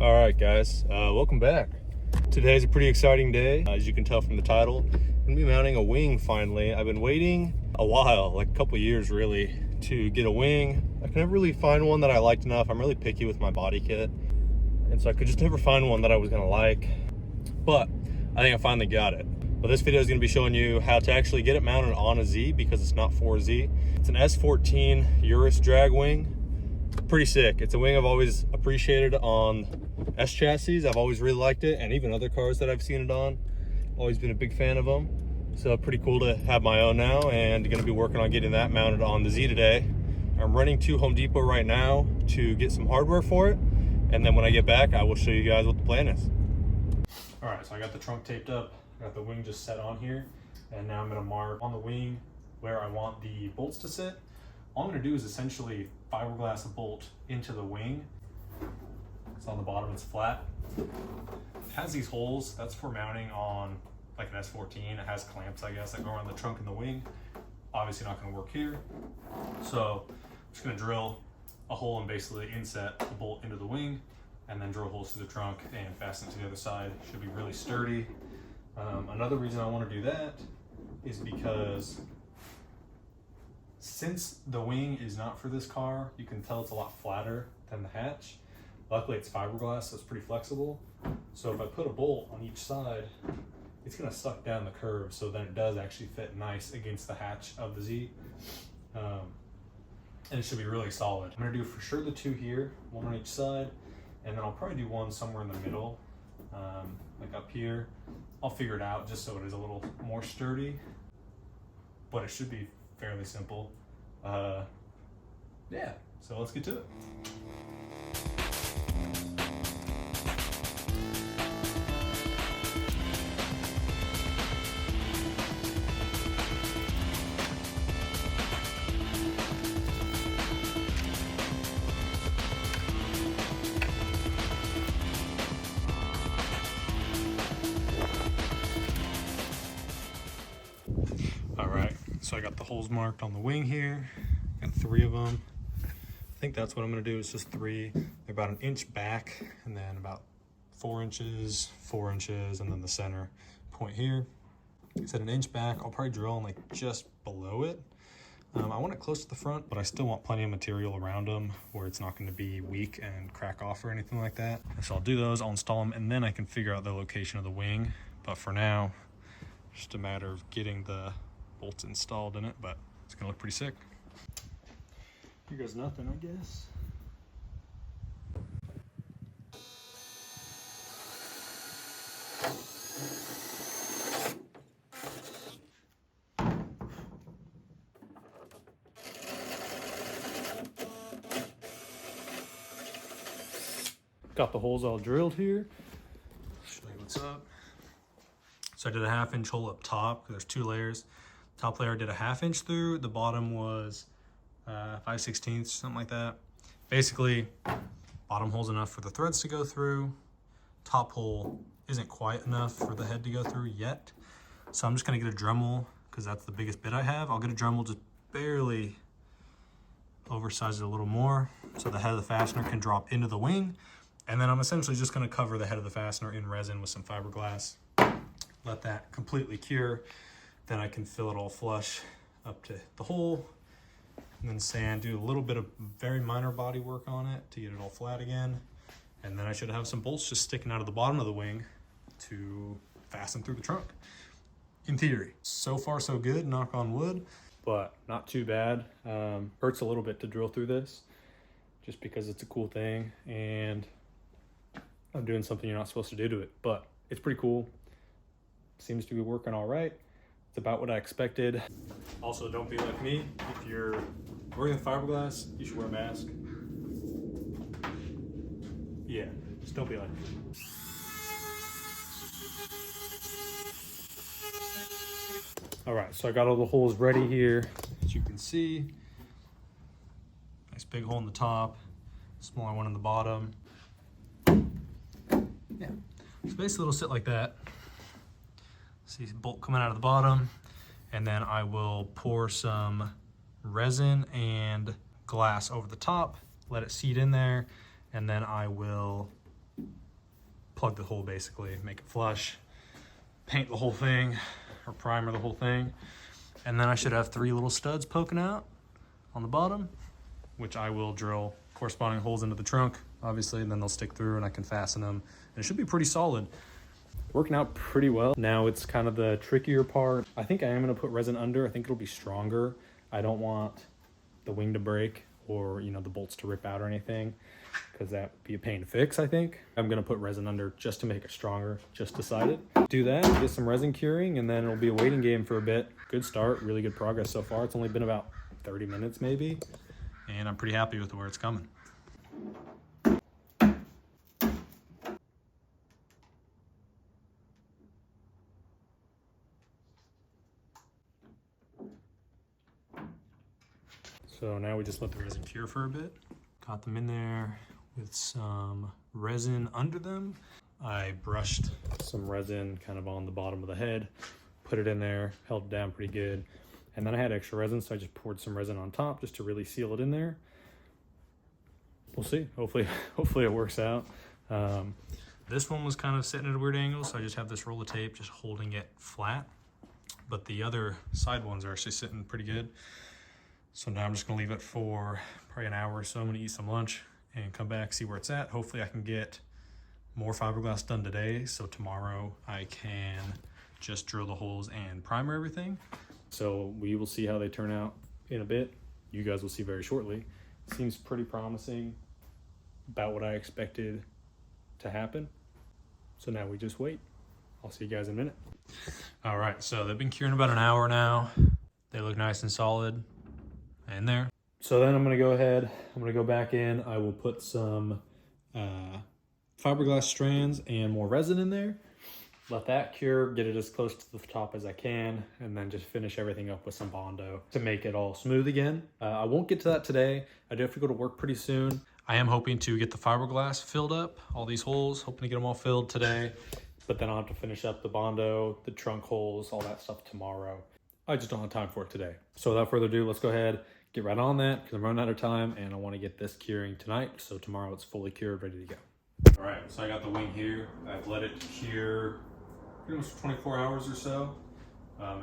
All right, guys, welcome back. Today's a pretty exciting day. As you can tell from the title, I'm gonna be mounting a wing finally. I've been waiting a while, like a couple years really, to get a wing. I could never really find one that I liked enough. I'm really picky with my body kit, and so I could just never find one that I was gonna like. But I think I finally got it. But this video is gonna be showing you how to actually get it mounted on a Z because it's not for a Z. It's an S14 Uras Drag Wing. Pretty sick. It's a wing I've always appreciated on S chassis. I've always really liked it, and even other cars that I've seen it on. Always been a big fan of them. So pretty cool to have my own now, and gonna be working on getting that mounted on the Z today. I'm running to Home Depot right now to get some hardware for it, and then when I get back, I will show you guys what the plan is. All right, so I got the trunk taped up. I got the wing just set on here, and now I'm gonna mark on the wing where I want the bolts to sit. All I'm gonna do is essentially fiberglass a bolt into the wing. It's on the bottom, it's flat. It has these holes, that's for mounting on like an S14. It has clamps, I guess, that go around the trunk and the wing. Obviously not gonna work here. So I'm just gonna drill a hole and basically inset the bolt into the wing, and then drill holes through the trunk and fasten it to the other side. Should be really sturdy. Another reason I wanna do that is because since the wing is not for this car, you can tell it's a lot flatter than the hatch. Luckily it's fiberglass, so it's pretty flexible. So if I put a bolt on each side, it's gonna suck down the curve, so then it does actually fit nice against the hatch of the Z. And it should be really solid. I'm gonna do for sure the two here, one on each side, and then I'll probably do one somewhere in the middle, like up here. I'll figure it out just so it is a little more sturdy, but it should be fairly simple. Yeah, so let's get to it. So I got the holes marked on the wing here, got 3 of them. I think that's what I'm gonna do, it's just 3. They're about 1 inch back, and then about 4 inches, 4 inches, and then the center point here. It's at 1 inch back. I'll probably drill in like just below it. I want it close to the front, but I still want plenty of material around them where it's not gonna be weak and crack off or anything like that. So I'll do those, I'll install them, and then I can figure out the location of the wing. But for now, just a matter of getting the bolts installed in it, but it's gonna look pretty sick. Here goes nothing, I guess. Got the holes all drilled here. Show you what's up. So I did a 1/2 inch hole up top, because there's 2 layers. Top layer I did a 1/2 inch through. The bottom was 5/16, something like that. Basically, bottom hole's enough for the threads to go through. Top hole isn't quite enough for the head to go through yet. So I'm just gonna get a Dremel, because that's the biggest bit I have. I'll get a Dremel, just barely oversize it a little more, so the head of the fastener can drop into the wing. And then I'm essentially just gonna cover the head of the fastener in resin with some fiberglass. Let that completely cure. Then I can fill it all flush up to the hole, and then sand, do a little bit of very minor body work on it to get it all flat again. And then I should have some bolts just sticking out of the bottom of the wing to fasten through the trunk, in theory. So far so good, knock on wood, but not too bad. Hurts a little bit to drill through this just because it's a cool thing and I'm doing something you're not supposed to do to it, but it's pretty cool. Seems to be working all right. It's about what I expected. Also, don't be like me. If you're wearing the fiberglass, you should wear a mask. Yeah, just don't be like me. All right, so I got all the holes ready here. As you can see, nice big hole in the top, smaller one in the bottom. Yeah, so basically it'll sit like that. See the bolt coming out of the bottom, and then I will pour some resin and glass over the top, let it seat in there, and then I will plug the hole basically, make it flush, paint the whole thing, or primer the whole thing. And then I should have 3 little studs poking out on the bottom, which I will drill corresponding holes into the trunk, obviously, and then they'll stick through and I can fasten them. And it should be pretty solid. Working out pretty well. Now it's kind of the trickier part. I think I am gonna put resin under. I think it'll be stronger. I don't want the wing to break or, you know, the bolts to rip out or anything, because that would be a pain to fix, I think. I'm gonna put resin under just to make it stronger, just decided. Do that, get some resin curing, and then it'll be a waiting game for a bit. Good start, really good progress so far. It's only been about 30 minutes maybe, and I'm pretty happy with where it's coming. So now we just let the resin cure for a bit. Got them in there with some resin under them. I brushed some resin kind of on the bottom of the head, put it in there, held it down pretty good. And then I had extra resin, so I just poured some resin on top just to really seal it in there. We'll see, hopefully it works out. This one was kind of sitting at a weird angle, so I just have this roll of tape just holding it flat. But the other side ones are actually sitting pretty good. So now I'm just gonna leave it for probably an hour or so. I'm gonna eat some lunch and come back, see where it's at. Hopefully I can get more fiberglass done today, so tomorrow I can just drill the holes and primer everything. So we will see how they turn out in a bit. You guys will see very shortly. Seems pretty promising, about what I expected to happen. So now we just wait. I'll see you guys in a minute. All right, so they've been curing about an hour now. They look nice and solid in there. So then I'm gonna go ahead, I'm gonna go back in. I will put some fiberglass strands and more resin in there. Let that cure, get it as close to the top as I can, and then just finish everything up with some Bondo to make it all smooth again. I won't get to that today. I do have to go to work pretty soon. I am hoping to get the fiberglass filled up, all these holes, hoping to get them all filled today. But then I'll have to finish up the Bondo, the trunk holes, all that stuff tomorrow. I just don't have time for it today. So without further ado, let's go ahead, get right on that, because I'm running out of time and I want to get this curing tonight. So tomorrow it's fully cured, ready to go. All right, so I got the wing here. I've let it cure pretty much 24 hours or so.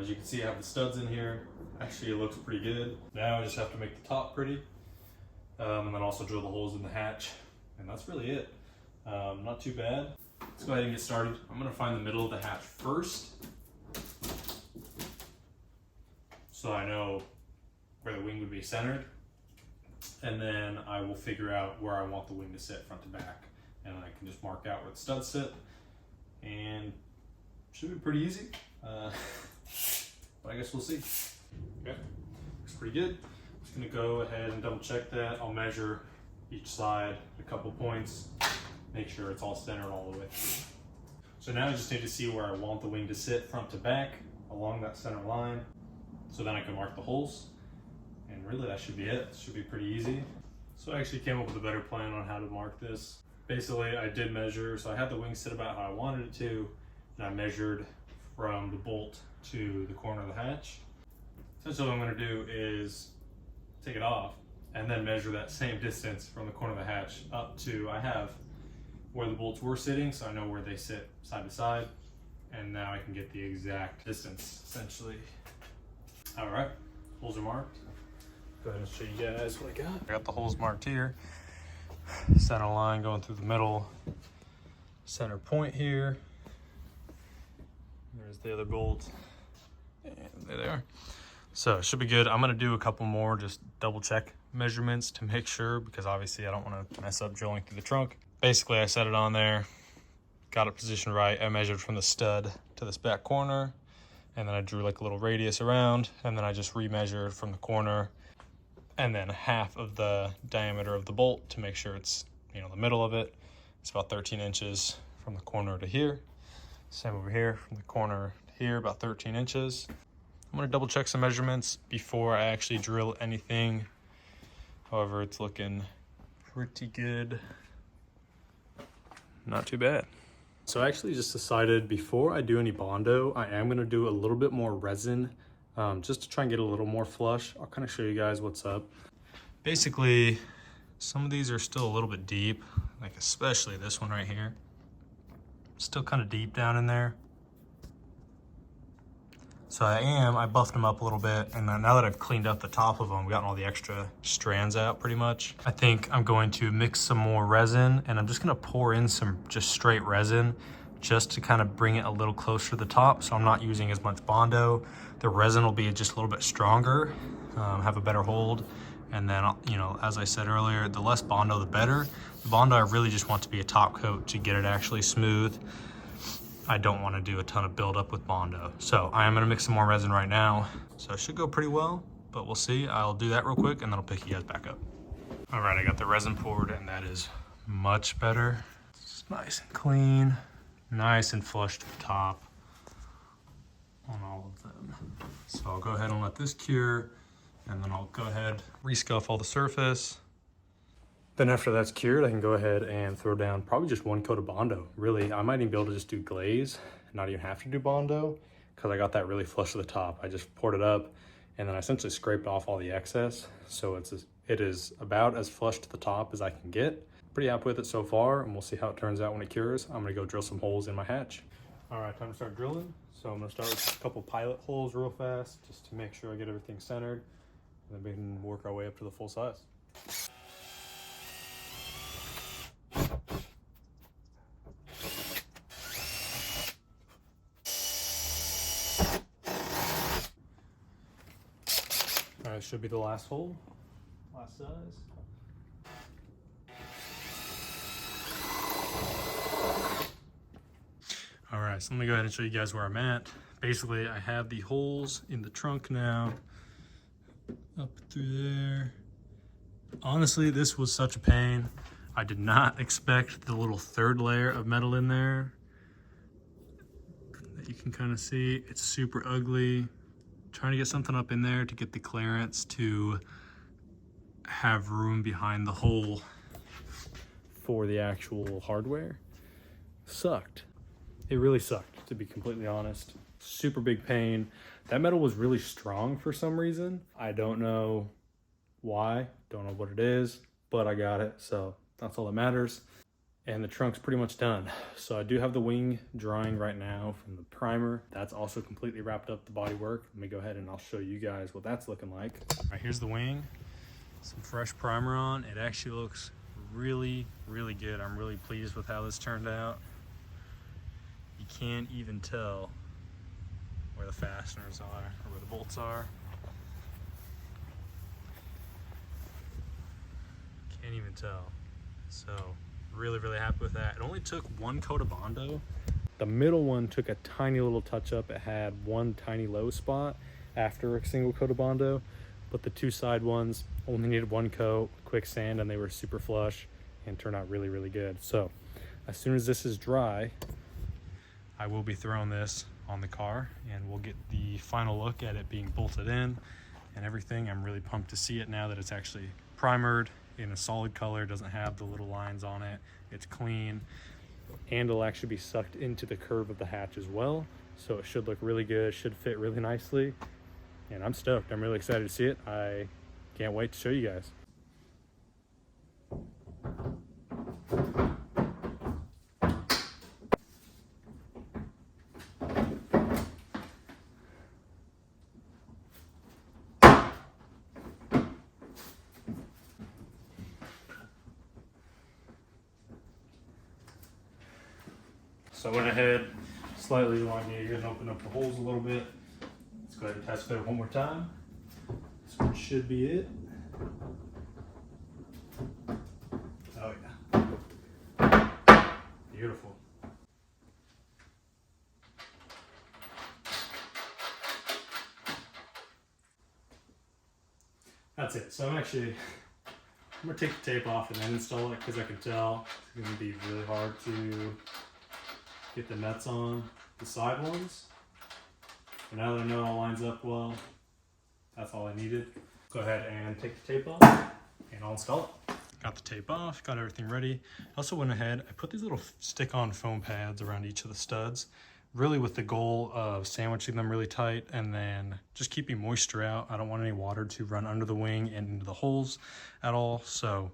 As you can see, I have the studs in here. Actually, it looks pretty good. Now I just have to make the top pretty. And then also drill the holes in the hatch. And that's really it. Not too bad. Let's go ahead and get started. I'm gonna find the middle of the hatch first, so I know where the wing would be centered. And then I will figure out where I want the wing to sit front to back. And I can just mark out where the studs sit. And should be pretty easy. But I guess we'll see. Okay, looks pretty good. Just gonna go ahead and double check that. I'll measure each side a couple points, make sure it's all centered all the way. So now I just need to see where I want the wing to sit front to back along that center line. So then I can mark the holes. And really that should be it. It should be pretty easy. So I actually came up with a better plan on how to mark this. Basically I did measure, so I had the wing sit about how I wanted it to, and I measured from the bolt to the corner of the hatch. Essentially what I'm gonna do is take it off and then measure that same distance from the corner of the hatch up to, I have where the bolts were sitting, so I know where they sit side to side, and now I can get the exact distance, essentially. All right, holes are marked. Go ahead and show you guys what I got. I got the holes marked here. Center line going through the middle. Center point here. There's the other bolt. And there they are. So it should be good. I'm gonna do a couple more, just double check measurements to make sure, because obviously I don't wanna mess up drilling through the trunk. Basically I set it on there, got it positioned right. I measured from the stud to this back corner, and then I drew like a little radius around, and then I just remeasured from the corner and then half of the diameter of the bolt to make sure it's, you know, the middle of it. It's about 13 inches from the corner to here. Same over here, from the corner to here, about 13 inches. I'm gonna double check some measurements before I actually drill anything. However, it's looking pretty good. Not too bad. So I actually just decided before I do any Bondo, I am gonna do a little bit more resin, just to try and get a little more flush. I'll kind of show you guys what's up. Basically, some of these are still a little bit deep, like especially this one right here. Still kind of deep down in there. So I buffed them up a little bit, and then now that I've cleaned up the top of them, gotten all the extra strands out pretty much, I think I'm going to mix some more resin, and I'm just gonna pour in some just straight resin just to kind of bring it a little closer to the top, so I'm not using as much Bondo. The resin will be just a little bit stronger, have a better hold, and then, you know, as I said earlier, the less Bondo, the better. The Bondo, I really just want to be a top coat to get it actually smooth. I don't want to do a ton of buildup with Bondo. So I am going to mix some more resin right now. So it should go pretty well, but we'll see. I'll do that real quick and then I'll pick you guys back up. All right, I got the resin poured and that is much better. It's nice and clean, nice and flush to the top on all of them. So I'll go ahead and let this cure, and then I'll go ahead, rescuff all the surface. Then after that's cured, I can go ahead and throw down probably just one coat of Bondo. Really, I might even be able to just do glaze, not even have to do Bondo, because I got that really flush to the top. I just poured it up, and then I essentially scraped off all the excess. So it is about as flush to the top as I can get. Pretty happy with it so far, and we'll see how it turns out when it cures. I'm gonna go drill some holes in my hatch. All right, time to start drilling. So I'm gonna start with a couple pilot holes real fast, just to make sure I get everything centered, and then we can work our way up to the full size. All right, should be the last hole, last size. All right, so let me go ahead and show you guys where I'm at. Basically, I have the holes in the trunk now, up through there. Honestly, this was such a pain. I did not expect the little third layer of metal in there that you can kind of see. It's super ugly. Trying to get something up in there to get the clearance to have room behind the hole for the actual hardware. Sucked. It really sucked, to be completely honest. Super big pain. That metal was really strong for some reason. I don't know why, don't know what it is, but I got it, so that's all that matters. And the trunk's pretty much done. So I do have the wing drying right now from the primer. That's also completely wrapped up the bodywork. Let me go ahead and I'll show you guys what that's looking like. All right, here's the wing. Some fresh primer on. It actually looks really, really good. I'm really pleased with how this turned out. You can't even tell where the fasteners are or where the bolts are. Can't even tell. So really, really happy with that. It only took one coat of Bondo. The middle one took a tiny little touch up. It had one tiny low spot after a single coat of Bondo, but the two side ones only needed one coat, quick sand, and they were super flush and turned out really, really good. So as soon as this is dry, I will be throwing this on the car and we'll get the final look at it being bolted in and everything. I'm really pumped to see it now that it's actually primered in a solid color, doesn't have the little lines on it. It's clean, and it'll actually be sucked into the curve of the hatch as well. So it should look really good, should fit really nicely. And I'm stoked, I'm really excited to see it. I can't wait to show you guys. So I went ahead, slightly elongated and opened up the holes a little bit. Let's go ahead and test fit it one more time. This one should be it. Oh yeah. Beautiful. That's it. So I'm gonna take the tape off and then install it, because I can tell it's gonna be really hard to get the nuts on the side ones. But now that I know it all lines up well, that's all I needed. Go ahead and take the tape off and I'll install it. Got the tape off, got everything ready. I also went ahead, I put these little stick-on foam pads around each of the studs, really with the goal of sandwiching them really tight and then just keeping moisture out. I don't want any water to run under the wing and into the holes at all. So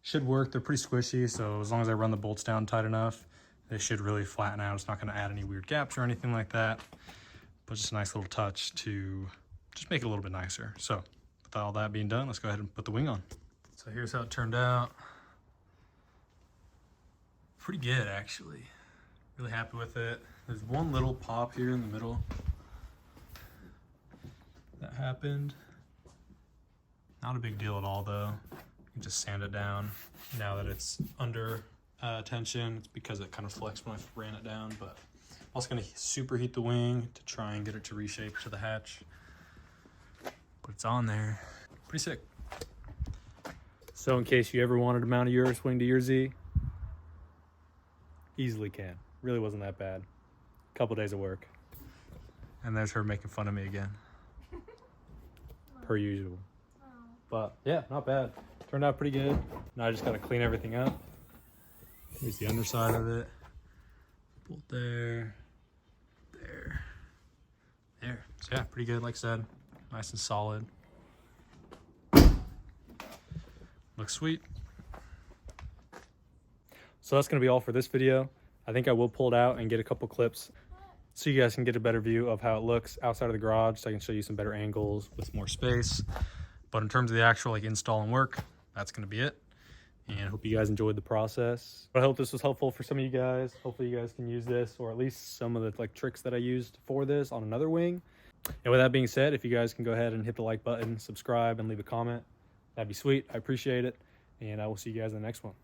should work, they're pretty squishy. So as long as I run the bolts down tight enough, They should really flatten out. It's not going to add any weird gaps or anything like that, but just a nice little touch to just make it a little bit nicer. So with all that being done, let's go ahead and put the wing on. So here's how it turned out. Pretty good, actually. Really happy with it. There's one little pop here in the middle that happened. Not a big deal at all though. You can just sand it down now that it's under tension. It's because it kind of flexed when I ran it down, but I'm also gonna superheat the wing to try and get it to reshape to the hatch. But it's on there. Pretty sick. So in case you ever wanted to mount a Uras wing to your Z, easily can. Really wasn't that bad. Couple days of work. And there's her making fun of me again. Per usual. But yeah, not bad. Turned out pretty good. Now I just gotta clean everything up. Here's the underside of it. Bolt there. There. There. So yeah, pretty good, like I said. Nice and solid. Looks sweet. So that's gonna be all for this video. I think I will pull it out and get a couple clips so you guys can get a better view of how it looks outside of the garage, so I can show you some better angles with more space. But in terms of the actual install and work, that's gonna be it. And I hope you guys enjoyed the process. I hope this was helpful for some of you guys. Hopefully you guys can use this, or at least some of the tricks that I used for this on another wing. And with that being said, if you guys can go ahead and hit the like button, subscribe, and leave a comment, that'd be sweet. I appreciate it. And I will see you guys in the next one.